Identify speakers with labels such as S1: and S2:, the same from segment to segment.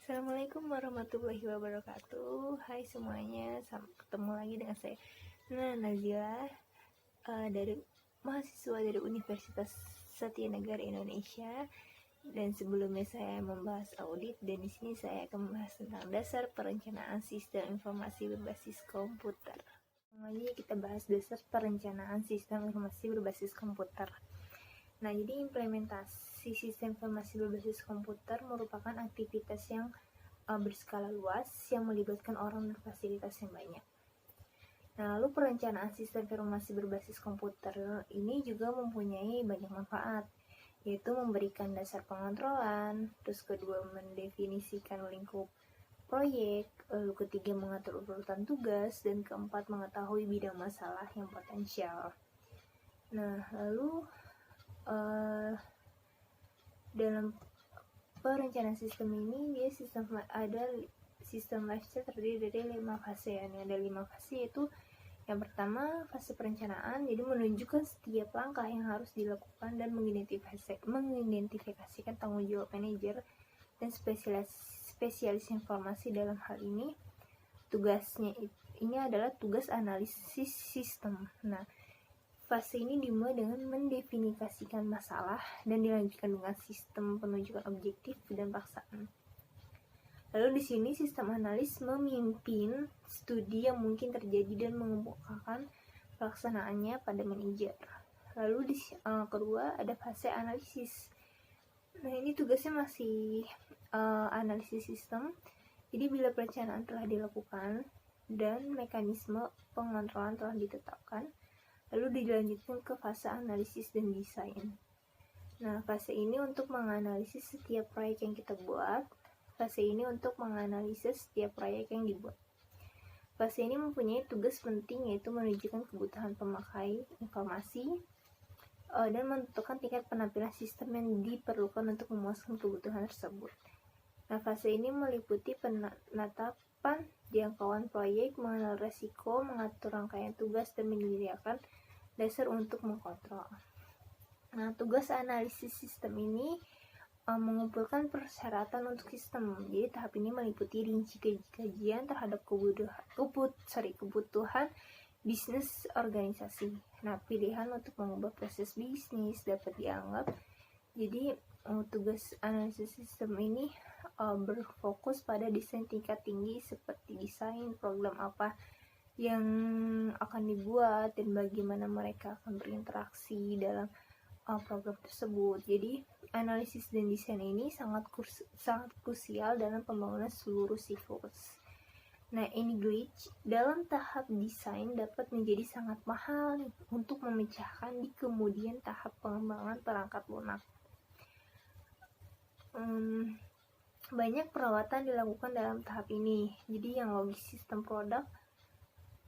S1: Assalamualaikum warahmatullahi wabarakatuh. Hai semuanya, ketemu lagi dengan saya Nazila, dari mahasiswa dari Universitas Satya Negara Indonesia. Dan sebelumnya saya membahas audit, dan di sini saya akan membahas tentang dasar perencanaan sistem informasi berbasis komputer. Lagi kita bahas dasar perencanaan sistem informasi berbasis komputer. Nah, jadi implementasi sistem informasi berbasis komputer merupakan aktivitas yang berskala luas yang melibatkan orang dan fasilitas yang banyak. Nah, lalu perencanaan sistem informasi berbasis komputer ini juga mempunyai banyak manfaat, yaitu memberikan dasar pengontrolan, terus kedua mendefinisikan lingkup proyek, lalu ketiga mengatur urutan tugas, dan keempat mengetahui bidang masalah yang potensial. Nah, lalu dalam perencanaan sistem ini dia ada sistem lifecycle terdiri dari 5 fase. Ada 5 fase, yaitu yang pertama fase perencanaan, jadi menunjukkan setiap langkah yang harus dilakukan dan mengidentifikasikan tanggung jawab manajer dan spesialis informasi dalam hal ini. Tugasnya ini adalah tugas analisis sistem. Nah, fase ini dimulai dengan mendefinisikan masalah dan dilanjutkan dengan sistem penunjukan objektif dan paksaan. Lalu di sini sistem analis memimpin studi yang mungkin terjadi dan mengemukakan pelaksanaannya pada manajer. Lalu di kedua ada fase analisis. Nah, ini tugasnya masih analisis sistem. Jadi bila perencanaan telah dilakukan dan mekanisme pengontrolan telah ditetapkan, lalu dilanjutkan ke fase analisis dan desain. Nah, fase ini untuk menganalisis setiap proyek yang kita buat. Fase ini untuk menganalisis setiap proyek yang dibuat. Fase ini mempunyai tugas penting, yaitu menunjukkan kebutuhan pemakai informasi dan menentukan tingkat penampilan sistem yang diperlukan untuk memuaskan kebutuhan tersebut. Nah, fase ini meliputi penetapan jangkauan proyek, mengenal resiko, mengatur rangkaian tugas, dan menyediakan dasar untuk mengkontrol. Nah, tugas analisis sistem ini mengumpulkan persyaratan untuk sistem. Jadi tahap ini meliputi rinci kajian terhadap kebutuhan bisnis organisasi. Nah, pilihan untuk mengubah proses bisnis dapat dianggap. Jadi tugas analisis sistem ini berfokus pada desain tingkat tinggi, seperti desain program apa yang akan dibuat dan bagaimana mereka akan berinteraksi dalam program tersebut. Jadi analisis dan desain ini sangat krusial dalam pembangunan seluruh siklus. Nah, English dalam tahap desain dapat menjadi sangat mahal untuk memecahkan di kemudian tahap pengembangan perangkat lunak. Banyak perawatan dilakukan dalam tahap ini. Jadi yang logis sistem produk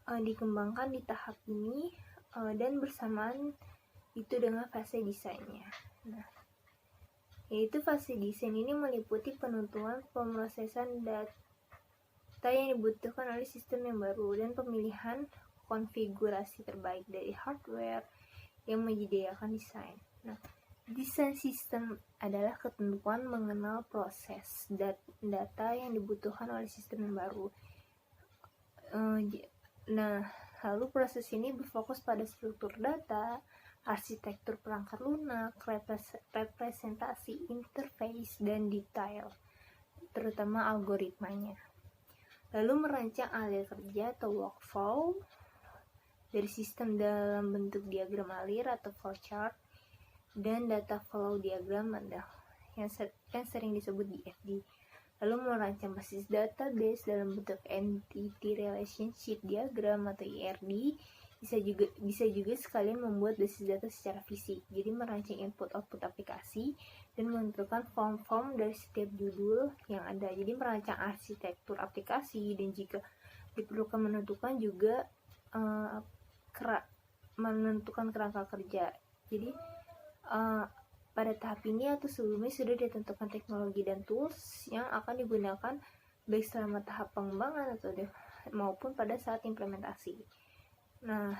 S1: dikembangkan di tahap ini dan bersamaan itu dengan fase desainnya. Nah, yaitu fase desain ini meliputi penentuan pemrosesan data yang dibutuhkan oleh sistem yang baru dan pemilihan konfigurasi terbaik dari hardware yang menyediakan desain. Nah, desain sistem adalah ketentuan mengenal proses data yang dibutuhkan oleh sistem yang baru. Nah, lalu proses ini berfokus pada struktur data, arsitektur perangkat lunak, representasi interface, dan detail, terutama algoritmanya. Lalu merancang alir kerja atau workflow dari sistem dalam bentuk diagram alir atau flowchart dan data flow diagram yang sering disebut DFD. Lalu merancang basis database dalam bentuk entity relationship diagram atau ERD. Bisa juga sekalian membuat basis data secara fisik. Jadi merancang input-output aplikasi dan menentukan form-form dari setiap judul yang ada. Jadi merancang arsitektur aplikasi, dan jika diperlukan menentukan juga menentukan kerangka kerja. Jadi pada tahap ini atau sebelumnya sudah ditentukan teknologi dan tools yang akan digunakan baik selama tahap pengembangan maupun pada saat implementasi. Nah,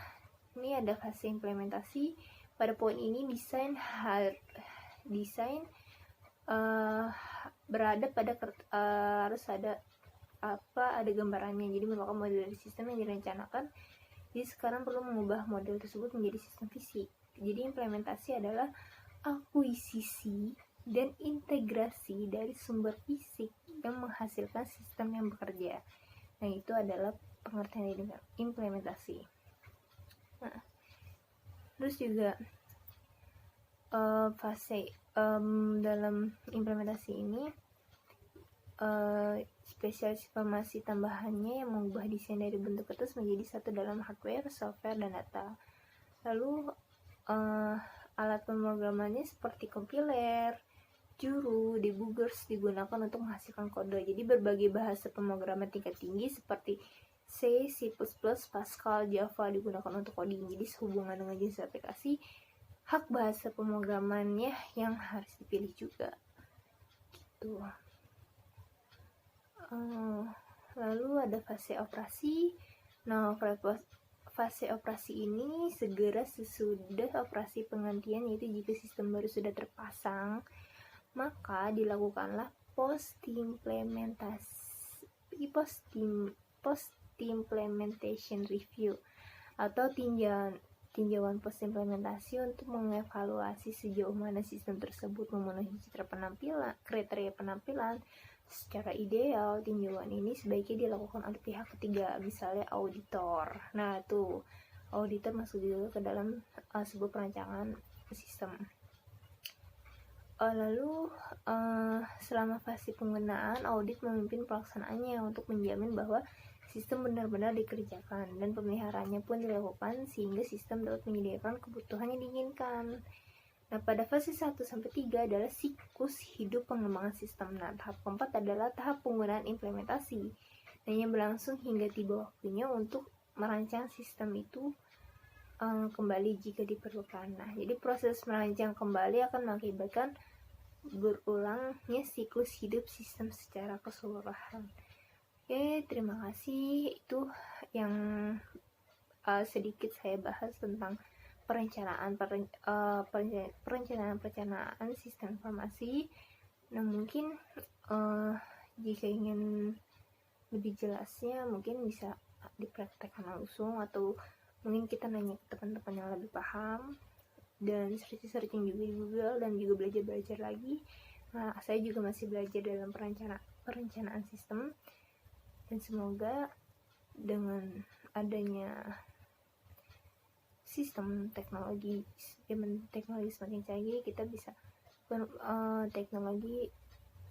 S1: ini ada fase implementasi. Pada poin ini desain berada pada harus ada gambarannya. Jadi merupakan model dari sistem yang direncanakan. Jadi sekarang perlu mengubah model tersebut menjadi sistem fisik. Jadi implementasi adalah akuisisi dan integrasi dari sumber fisik yang menghasilkan sistem yang bekerja. Nah, itu adalah pengertian dari implementasi. Nah, terus juga fase dalam implementasi ini spesialis informasi tambahannya yang mengubah desain dari bentuk kertas menjadi satu dalam hardware, software, dan data. Lalu alat pemrogramannya seperti compiler, juru, debuggers digunakan untuk menghasilkan kode. Jadi berbagai bahasa pemrograman tingkat tinggi seperti C, C++, Pascal, Java digunakan untuk coding. Jadi sehubungan dengan jenis aplikasi, hak bahasa pemrogramannya yang harus dipilih juga. Gitu. Lalu ada fase operasi. Nah, fase operasi ini segera sesudah operasi penggantian, yaitu jika sistem baru sudah terpasang, maka dilakukanlah post implementation review atau tinjauan post implementasi untuk mengevaluasi sejauh mana sistem tersebut memenuhi kriteria penampilan secara ideal. Tinjauan ini sebaiknya dilakukan oleh pihak ketiga, misalnya auditor. Nah, tuh auditor masuk juga ke dalam sebuah perancangan sistem. Lalu selama fase penggunaan, audit memimpin pelaksanaannya untuk menjamin bahwa sistem benar-benar dikerjakan dan pemeliharaannya pun dilakukan sehingga sistem dapat menyediakan kebutuhan yang diinginkan. Nah, pada fase 1-3 adalah siklus hidup pengembangan sistem. Nah, tahap keempat adalah tahap penggunaan implementasi. Nah, yang berlangsung hingga tiba waktunya untuk merancang sistem itu kembali jika diperlukan. Nah, jadi proses merancang kembali akan mengakibatkan berulangnya siklus hidup sistem secara keseluruhan. Oke, terima kasih. Itu yang sedikit saya bahas tentang perencanaan sistem informasi. Nah, mungkin jika ingin lebih jelasnya mungkin bisa dipraktekkan langsung, atau mungkin kita nanya ke teman-teman yang lebih paham, dan searching juga di Google, dan juga belajar lagi. Nah, saya juga masih belajar dalam perencanaan sistem, dan semoga dengan adanya sistem teknologi semakin canggih, kita bisa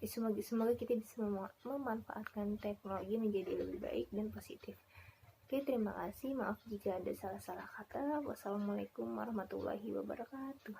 S1: semoga kita bisa memanfaatkan teknologi menjadi lebih baik dan positif. Oke, terima kasih. Maaf jika ada salah-salah kata. Wassalamualaikum warahmatullahi wabarakatuh.